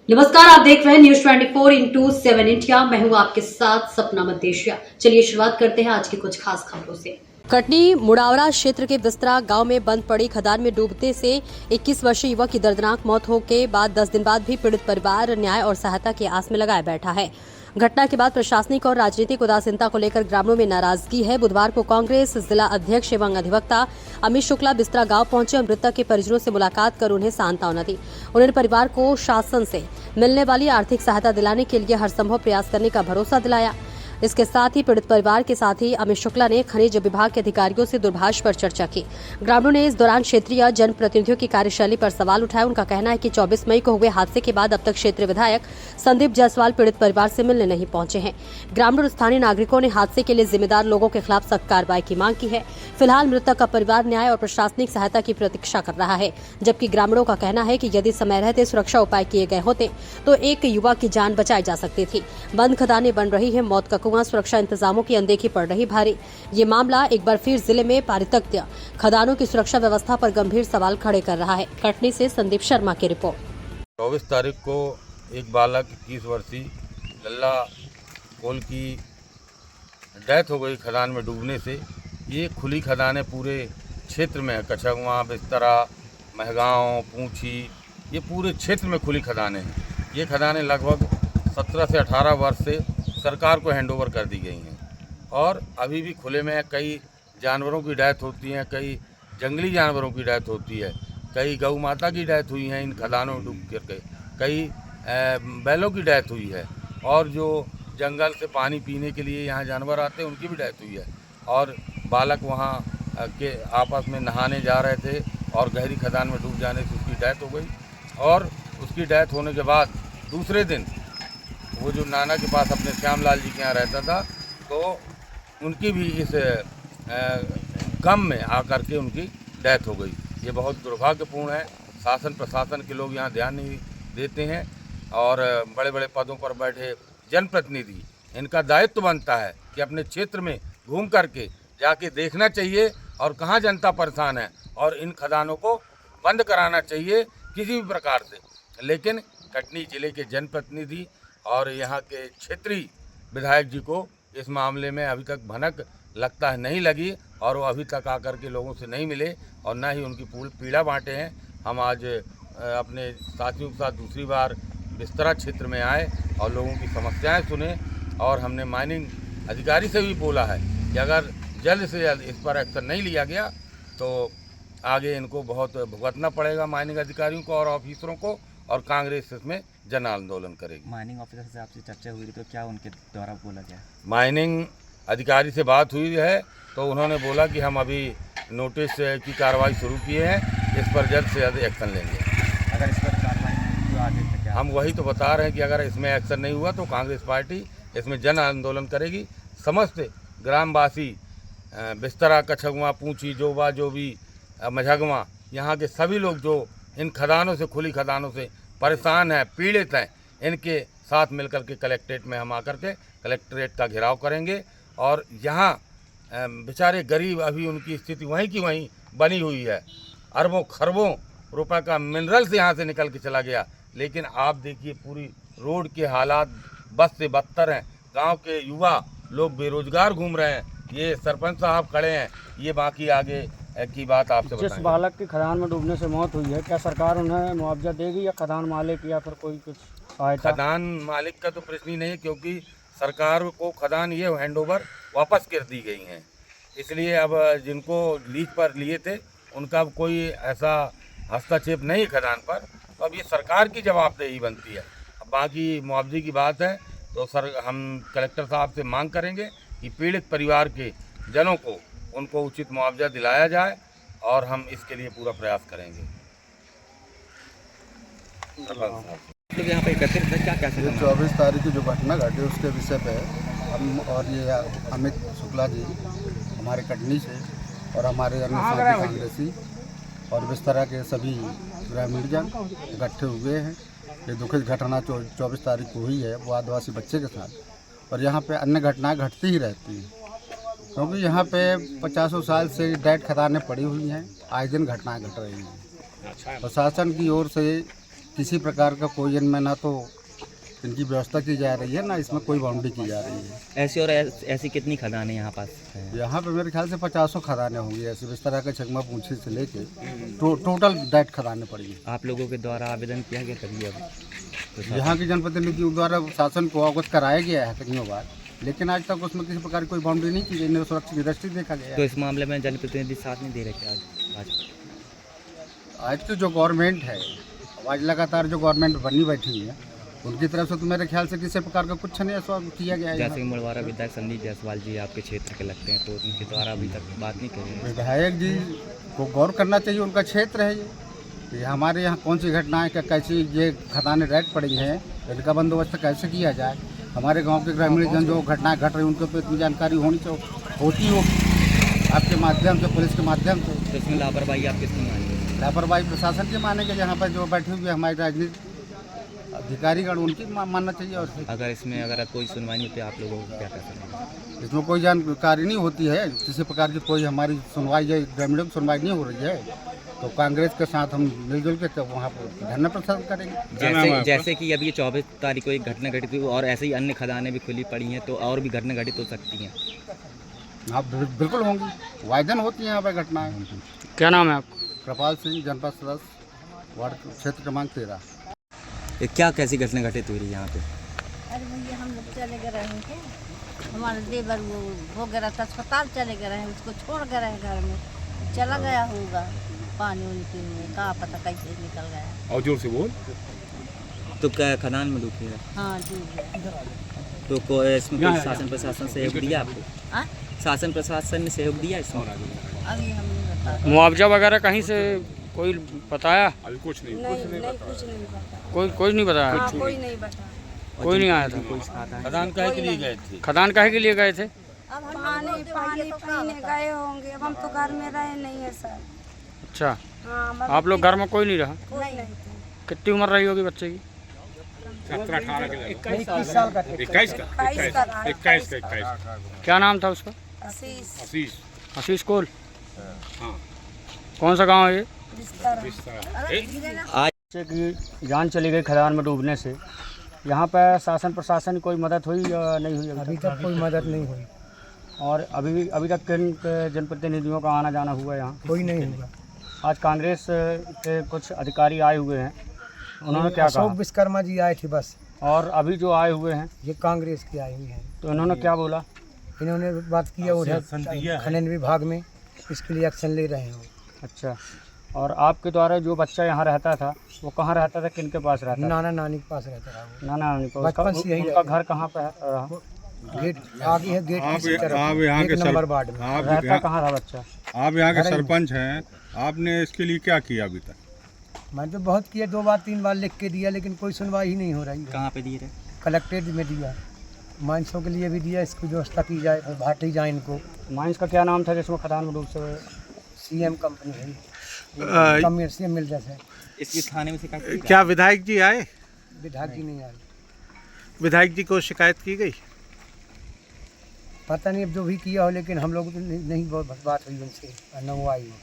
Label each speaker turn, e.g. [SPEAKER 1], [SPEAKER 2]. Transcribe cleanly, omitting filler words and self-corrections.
[SPEAKER 1] नमस्कार, आप देख रहे हैं न्यूज 24/7 इंडिया। मैं हूं आपके साथ सपना मदेशिया। चलिए शुरुआत करते हैं आज की कुछ खास खबरों से। कटनी मुड़ावरा क्षेत्र के बिस्तरा गांव में बंद पड़ी खदान में डूबने से 21 वर्षीय युवक की दर्दनाक मौत होने के बाद 10 दिन बाद भी पीड़ित परिवार न्याय और सहायता की आस में लगाए बैठा है। घटना के बाद प्रशासनिक और राजनीतिक उदासीनता को लेकर ग्रामीणों में नाराजगी है। बुधवार को कांग्रेस जिला अध्यक्ष एवं अधिवक्ता अमित शुक्ला बिस्तरा गांव पहुंचे और मृतक के परिजनों से मुलाकात कर उन्हें सांत्वना दी। उन्होंने परिवार को शासन से मिलने वाली आर्थिक सहायता दिलाने के लिए हर संभव प्रयास करने का भरोसा दिलाया। इसके साथ ही पीड़ित परिवार के साथ ही अमित शुक्ला ने खनिज विभाग के अधिकारियों से दूरभाष पर चर्चा की। ग्रामीणों ने इस दौरान क्षेत्रीय जनप्रतिनिधियों की कार्यशैली पर सवाल उठाए। उनका कहना है कि 24 मई को हुए हादसे के बाद अब तक क्षेत्रीय विधायक संदीप जायसवाल पीड़ित परिवार से मिलने नहीं पहुंचे हैं। ग्रामीण और स्थानीय नागरिकों ने हादसे के लिए जिम्मेदार लोगों के खिलाफ सख्त कार्रवाई की मांग की है। फिलहाल मृतक का परिवार न्याय और प्रशासनिक सहायता की प्रतीक्षा कर रहा है, जबकि ग्रामीणों का कहना है कि यदि समय रहते सुरक्षा उपाय किए गए होते तो एक युवा की जान बचाई जा सकती थी। बंद खदानें बन रही है, मौत का कुआं, सुरक्षा इंतजामों की अनदेखी पड़ रही भारी। ये मामला एक बार फिर जिले में पारितक्त्य खदानों की सुरक्षा व्यवस्था पर गंभीर सवाल खड़े कर रहा है। कटनी से संदीप शर्मा की रिपोर्ट।
[SPEAKER 2] 24 तारीख को एक बालक 21 वर्षीय लल्ला कोल की डेथ हो गई खदान में डूबने से। ये खुली खदानें पूरे क्षेत्र में है, कछगवा, बिस्तरा, महगांव, पूंछी, ये पूरे क्षेत्र में खुली खदानें हैं। ये खदानें लगभग 17 से 18 वर्ष से सरकार को हैंडओवर कर दी गई हैं और अभी भी खुले में है। कई जानवरों की डेथ होती है, कई जंगली जानवरों की डेथ होती है, कई गौ माता की डेथ हुई है इन खदानों में डूब करके, कई बैलों की डेथ हुई है और जो जंगल से पानी पीने के लिए यहाँ जानवर आते हैं उनकी भी डेथ हुई है। और बालक वहाँ के आपस में नहाने जा रहे थे और गहरी खदान में डूब जाने से उसकी डेथ हो गई। और उसकी डेथ होने के बाद दूसरे दिन वो जो नाना के पास अपने श्यामलाल जी के यहाँ रहता था, तो उनकी भी इस गम में आकर के उनकी डेथ हो गई। ये बहुत दुर्भाग्यपूर्ण है। शासन प्रशासन के लोग यहाँ ध्यान नहीं देते हैं और बड़े बड़े पदों पर बैठे जनप्रतिनिधि, इनका दायित्व बनता है कि अपने क्षेत्र में घूम करके जाके देखना चाहिए और कहाँ जनता परेशान है और इन खदानों को बंद कराना चाहिए किसी भी प्रकार से। लेकिन कटनी जिले के जनप्रतिनिधि और यहाँ के क्षेत्रीय विधायक जी को इस मामले में अभी तक भनक लगता है नहीं लगी और वो अभी तक आकर के लोगों से नहीं मिले और ना ही उनकी पीड़ा बांटे हैं। हम आज अपने साथियों के साथ दूसरी बार बिस्तरा क्षेत्र में आए और लोगों की समस्याएं सुने और हमने माइनिंग अधिकारी से भी बोला है कि अगर जल्द से जल्द इस पर एक्शन नहीं लिया गया तो आगे इनको बहुत भुगतना पड़ेगा, माइनिंग अधिकारियों को और ऑफिसरों को, और कांग्रेस इसमें जन आंदोलन करेगी।
[SPEAKER 3] माइनिंग ऑफिसर से आपसे चर्चा हुई तो क्या उनके द्वारा बोला गया?
[SPEAKER 2] माइनिंग अधिकारी से बात हुई है तो उन्होंने बोला कि हम अभी नोटिस की कार्रवाई शुरू किए हैं, इस पर जल्द से जल्द एक्शन लेंगे।
[SPEAKER 3] अगर इस पर कार्रवाई नहीं तो आगे क्या?
[SPEAKER 2] हम वही तो बता रहे हैं कि अगर इसमें एक्शन नहीं हुआ तो कांग्रेस पार्टी इसमें जन आंदोलन करेगी। समस्त ग्रामवासी बिस्तरा, कछगवा, पूंछी, जोबा, जोबी, मझगवा, यहाँ के सभी लोग जो इन खदानों से, खुली खदानों से परेशान हैं, पीड़ित हैं, इनके साथ मिलकर के कलेक्ट्रेट में हम आकर के कलेक्ट्रेट का घेराव करेंगे। और यहाँ बेचारे गरीब, अभी उनकी स्थिति वहीं की वहीं बनी हुई है। अरबों खरबों रुपए का मिनरल्स यहाँ से निकल के चला गया, लेकिन आप देखिए पूरी रोड के हालात बद से बदतर हैं। गांव के युवा लोग बेरोजगार घूम रहे हैं। ये सरपंच साहब खड़े हैं, ये बाकी आगे की बात आपसे
[SPEAKER 4] जिस बालक की खदान में डूबने से मौत हुई है, क्या सरकार उन्हें मुआवजा देगी या खदान मालिक या फिर कोई कुछ सहायता?
[SPEAKER 2] खदान मालिक का तो प्रश्न ही नहीं है, क्योंकि सरकार को खदान ये हैंडओवर वापस कर दी गई हैं। इसलिए अब जिनको लीज पर लिए थे उनका अब कोई ऐसा हस्तक्षेप नहीं खदान पर, तो अब ये सरकार की जवाबदेही बनती है। अब बाकी मुआवजे की बात है तो हम कलेक्टर साहब से मांग करेंगे कि पीड़ित परिवार के जनों को उनको उचित मुआवजा दिलाया जाए और हम इसके लिए पूरा प्रयास करेंगे।
[SPEAKER 3] मतलब यहाँ पे एकत्रित है, क्या क्या?
[SPEAKER 5] 24 तारीख की जो घटना घटी उसके विषय पे हम और ये अमित शुक्ला जी हमारे कटनी से और हमारे अन्य साथी कांग्रेसी और बिस्तरा के सभी ग्रामीण जन इकट्ठे हुए हैं। ये दुखद घटना 24 तारीख को हुई है वो आदिवासी बच्चे के साथ, और यहाँ पे अन्य घटनाएं घटती ही रहती हैं क्योंकि यहाँ पे 50 साल से डेड खदानें पड़ी हुई हैं, आए दिन घटनाएं घट रही हैं। प्रशासन की ओर से किसी प्रकार का कोई इनमें ना तो इनकी व्यवस्था की जा रही है, ना इसमें कोई बाउंड्री की जा रही है।
[SPEAKER 3] ऐसी और ऐसी कितनी खदानें यहाँ पास हैं?
[SPEAKER 5] यहाँ पे मेरे ख्याल से 50 खदानें होंगी ऐसे, इस तरह का चकमा पूंछी से लेके टोटल डेट खदानें पड़ी
[SPEAKER 3] आप लोगों के द्वारा आवेदन किया गया कभी अब?
[SPEAKER 5] हैं। यहाँ के जनप्रतिनिधियों द्वारा शासन को अवगत कराया गया है कईयों बार, लेकिन आज तक उसमें किसी प्रकार की कोई बाउंड्री नहीं की गई, न सुरक्षा की दृष्टि देखा गया
[SPEAKER 3] तो
[SPEAKER 5] है।
[SPEAKER 3] इस मामले में जनप्रतिनिधि साथ नहीं दे रहे क्या भाजपा?
[SPEAKER 5] आज तो जो गवर्नमेंट है, आज लगातार जो गवर्नमेंट बनी बैठी है, उनकी तरफ से तो मेरे ख्याल से किसी प्रकार का कुछ नहीं ऐसा किया गया है।
[SPEAKER 3] जैसे कि मुड़वारा विधायक संदीप जायसवाल जी आपके क्षेत्र के लगते हैं, तो उनके द्वारा अभी तक बात नहीं करी है।
[SPEAKER 5] विधायक जी को गौर करना चाहिए, उनका क्षेत्र है ये हमारे यहाँ कौन सी घटनाएं कैसी ये खदानें रेड पड़ी हैं, इनका बंदोबस्त कैसे किया जाए। हमारे गांव के ग्रामीण जन जो घटनाएं घट रही हैं उनके तो इतनी जानकारी होती हो आपके माध्यम से, पुलिस के माध्यम से।
[SPEAKER 3] तो इसमें लापरवाही आप किसकी मानेंगे?
[SPEAKER 5] लापरवाही प्रशासन के मानेंगे, यहाँ पर जो बैठे हुए हमारे राजनीतिक अधिकारीगण उनकी मानना चाहिए। और
[SPEAKER 3] अगर इसमें अगर कोई सुनवाई नहीं होती आप लोगों को क्या कर सकते हैं?
[SPEAKER 5] इसमें कोई जानकारी नहीं होती है, किसी प्रकार की कोई हमारी सुनवाई है, ग्रामीणों की सुनवाई नहीं हो रही है, तो कांग्रेस के साथ हम मिलजुल के वहाँ पर धरना प्रदर्शन करेंगे।
[SPEAKER 3] जैसे कि अभी 24 तारीख को एक घटना घटित हुई और ऐसे ही अन्य खदानें भी खुली पड़ी हैं, तो और भी घटना घटित हो सकती हैं।
[SPEAKER 5] हाँ बिल्कुल होंगी, वायदन होती हैं यहाँ पर घटनाएं।
[SPEAKER 4] क्या नाम है आपका?
[SPEAKER 5] कृपाल सिंह, जनपद सदस्य, वार्ड क्षेत्र क्रमांक 13।
[SPEAKER 3] ये क्या कैसी घटना घटित हुई है यहाँ पे?
[SPEAKER 6] अरे भैया हम लोग चले गए रहे थे, हमारे देवर वो हो गया था, अस्पताल चले गए रहे, उसको छोड़ गए रहे घर में, चला गया होगा पानी उनी पीने, कहाँ पता कैसे निकल गया।
[SPEAKER 2] और जोर से बोल।
[SPEAKER 3] तो क्या खदान में डूबी है?
[SPEAKER 6] हाँ डूब गया।
[SPEAKER 3] तो कोई इसमें कोई शासन प्रशासन सहयोग दिया आपको?
[SPEAKER 6] हाँ?
[SPEAKER 3] शासन प्रशासन ने सहयोग दिया इसमें?
[SPEAKER 6] अभी हम नहीं बता।
[SPEAKER 4] मुआवजा वगैरह कहीं से कोई बताया?
[SPEAKER 2] अभी कुछ नहीं।
[SPEAKER 6] नहीं कुछ नहीं बता।
[SPEAKER 4] कोई नहीं बताया?
[SPEAKER 6] हाँ कोई नहीं बता।
[SPEAKER 4] कोई नहीं आया था?
[SPEAKER 3] कोई खाता है?
[SPEAKER 2] खदान काहे के लिए गए थे?
[SPEAKER 4] खदान काहे के लिए गए थे?
[SPEAKER 6] अब हम
[SPEAKER 7] पानी पीने गए होंगे, अब हम तो घर में रहे नहीं है सर।
[SPEAKER 4] अच्छा,
[SPEAKER 7] हाँ
[SPEAKER 4] आप लोग घर में कोई नहीं रहा?
[SPEAKER 6] कोई नहीं थे।
[SPEAKER 4] कितनी उम्र रही होगी बच्चे की?
[SPEAKER 2] 17-18 के
[SPEAKER 5] 21 साल का
[SPEAKER 2] 21 का 21 का
[SPEAKER 4] क्या नाम था उसका?
[SPEAKER 7] आशीष
[SPEAKER 2] आशीष।
[SPEAKER 4] आशीष कोल।
[SPEAKER 2] हाँ।
[SPEAKER 4] कौन सा गांव है ये?
[SPEAKER 3] आज
[SPEAKER 4] बच्चे की जान चली गई खदान में डूबने से, यहाँ पर शासन प्रशासन की कोई मदद हुई या नहीं हुई?
[SPEAKER 8] अभी तक कोई मदद नहीं हुई,
[SPEAKER 4] और अभी तक किन जनप्रतिनिधियों का आना जाना हुआ यहाँ?
[SPEAKER 8] कोई नहीं हुआ।
[SPEAKER 4] आज कांग्रेस के कुछ अधिकारी आए हुए हैं, उन्होंने क्या
[SPEAKER 8] अशोक
[SPEAKER 4] कहा?
[SPEAKER 8] विश्वकर्मा जी आए थे बस,
[SPEAKER 4] और अभी जो आए हुए हैं
[SPEAKER 8] ये कांग्रेस के आए हुए हैं।
[SPEAKER 4] तो इन्होंने क्या बोला?
[SPEAKER 8] इन्होंने बात किया उधर खनन विभाग में, इसके लिए एक्शन ले रहे हैं।
[SPEAKER 4] अच्छा, और आपके द्वारा जो बच्चा यहाँ रहता था वो कहाँ रहता था, किन के पास रहता था?
[SPEAKER 8] नाना नानी के पास रहता रहा वो।
[SPEAKER 4] नाना नानी को।
[SPEAKER 8] बचपन से यही
[SPEAKER 4] उनका घर कहाँ पे रहा?
[SPEAKER 8] गेट आगे है, गेट की तरफ,
[SPEAKER 9] यहाँ के
[SPEAKER 8] एक नंबर वार्ड में।
[SPEAKER 4] रहता कहाँ रहा बच्चा?
[SPEAKER 9] आप यहाँ के
[SPEAKER 8] घर ही में।
[SPEAKER 9] सरपंच हैं, आपने इसके लिए क्या किया अभी तक?
[SPEAKER 8] मैंने तो बहुत किया, 2 बार 3 बार लिख के दिया, लेकिन कोई सुनवाई ही नहीं हो रही है।
[SPEAKER 3] कहाँ पे दिए थे?
[SPEAKER 8] कलेक्ट्रेट में दिया, माइंसों के लिए भी दिया, इसकी व्यवस्था की जाए, बांटी जाए इनको।
[SPEAKER 4] माइंस का क्या नाम था जिसमें खदान में डूब से?
[SPEAKER 8] CM कंपनी है, कमर्शियल मिल जैसे।
[SPEAKER 3] इसकी थाने में शिकायत की?
[SPEAKER 9] क्या विधायक जी आए?
[SPEAKER 8] विधायक जी नहीं आए,
[SPEAKER 9] विधायक जी को शिकायत की गई?
[SPEAKER 8] पता नहीं अब जो भी किया हो, लेकिन हम लोग नहीं बहुत बात हुई उनसे, न वो आई हो।